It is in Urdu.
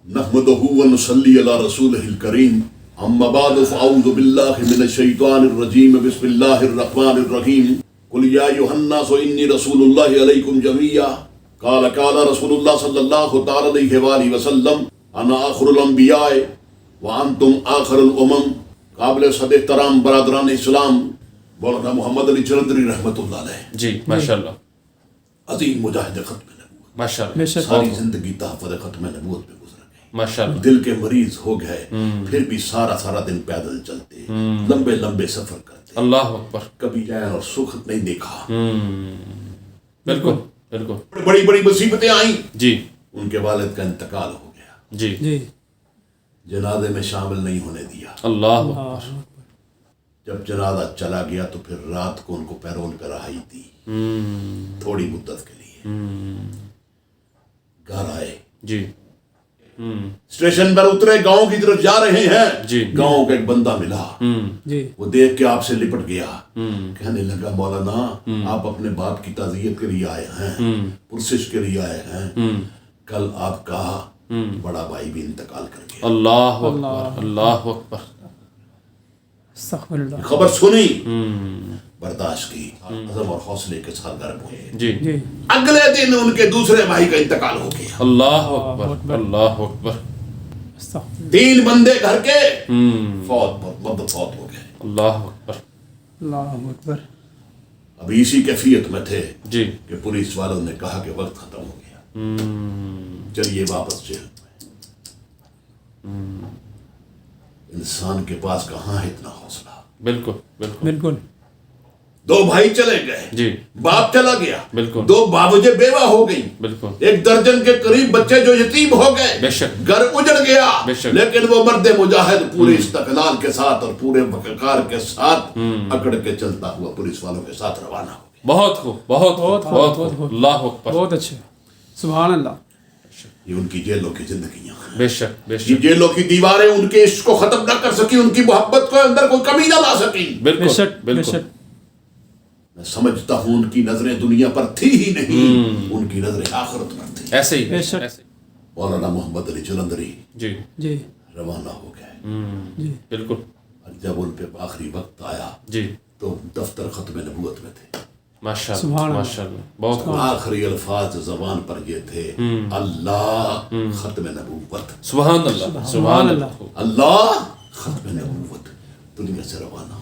نحمده ونصلي على رسوله الكريم اما بعد فاعوذ بالله من الشيطان الرجيم بسم الله الرحمن الرحيم قل يا ايها الناس اني رسول الله عليكم جميعا قال رسول الله صلى الله تعالى عليه واله وسلم انا آخر الانبیاء وانتم آخر الامم. قابل صد احترام برادران اسلام مولانا محمد علی جالندھری رحمۃ اللہ علیہ جی ماشاءاللہ عظیم مجاہد ختم نبوت، ماشاءاللہ ساری زندگی تحفظ ختم نبوت پہ گزر گئی، ماشاءاللہ دل کے مریض ہو گئے پھر بھی سارا دن پیدل چلتے، لمبے لمبے سفر کرتے، اللہ اکبر، کبھی چین اور سکھ نہیں دیکھا. بالکل بالکل. بڑی بڑی مصیبتیں آئیں جی. ان کے والد کا انتقال ہو گیا، جی جنازے میں شامل نہیں ہونے دیا. اللہ اکبر. جب جنازہ چلا گیا تو پھر رات کو ان کو پیرول پہ رہائی دی تھوڑی مدت کے لیے. گھر آئے، جی اسٹیشن پر اترے، گاؤں کی طرف جا رہے ہیں. جی. گاؤں کا ایک بندہ ملا، جی وہ دیکھ کے آپ سے لپٹ گیا، کہنے لگا مولانا آپ اپنے باپ کی تعزیت کے لیے آئے ہیں، پرسش کے لیے آئے ہیں، کل آپ کا بڑا بھائی بھی انتقال کر گیا. اللہ اکبر، اللہ اکبر. استغفر اللہ. خبر سنی، برداشت کی، عزم اور حوصلے کے ساتھ گھر پہنچے. جی. جی اگلے دن ان کے دوسرے بھائی کا انتقال ہو گیا. اللہ اکبر، اللہ اکبر. استغفر 3 بندے گھر کے فوت ہو گئے. اللہ اکبر، اللہ اکبر. ابھی اسی کیفیت میں تھے جی کہ پولیس والوں نے کہا کہ وقت ختم ہو گیا، چلیے واپس جیل میں. انسان کے پاس کہاں ہے اتنا حوصلہ. بالکل بالکل بالکل. 2 بھائی چلے گئے، جی باپ چلا گیا، بالکل 2 باوجہ بیوہ ہو گئی، بالکل 1 درجن کے قریب بچے جو یتیم ہو گئے، بے شک گھر اجڑ گیا، بے شک. لیکن وہ مرد مجاہد پورے استقلال کے ساتھ اور پورے وقار کے ساتھ اکڑ کے چلتا ہوا پولیس والوں کے ساتھ روانہ ہو گیا. بہت خوب، بہت خوب، بہت خوب. اللہ اکبر. بہت اچھے. سبحان اللہ. یہ ان کی جیلوں کی زندگیاں، بے شک بے یہ شک. جیلوں کی دیواریں ان کے عشق کو ختم نہ کر سکی، ان کی محبت کو اندر کوئی کمی نہ لا سکی. بے بالکل شک بے بالکل. شک. میں سمجھتا ہوں ان کی نظریں دنیا پر تھی ہی نہیں، ان کی نظریں آخرت پر تھی. ایسے ہی بے شک. ایسے ہی. مولانا محمد علی جالندھری جی جی روانہ ہو گئے، جی بالکل. اور جب ان پہ آخری وقت آیا جی تو دفتر ختم نبوت میں تھے. ماشاءاللہ سبحان اللہ. ماشاءاللہ. بہت خوب. آخری الفاظ زبان پر یہ تھے، اللہ ختم نبوت، سبحان اللہ، سبحان اللہ. اللہ ختم نبوت. دنیا سے روانہ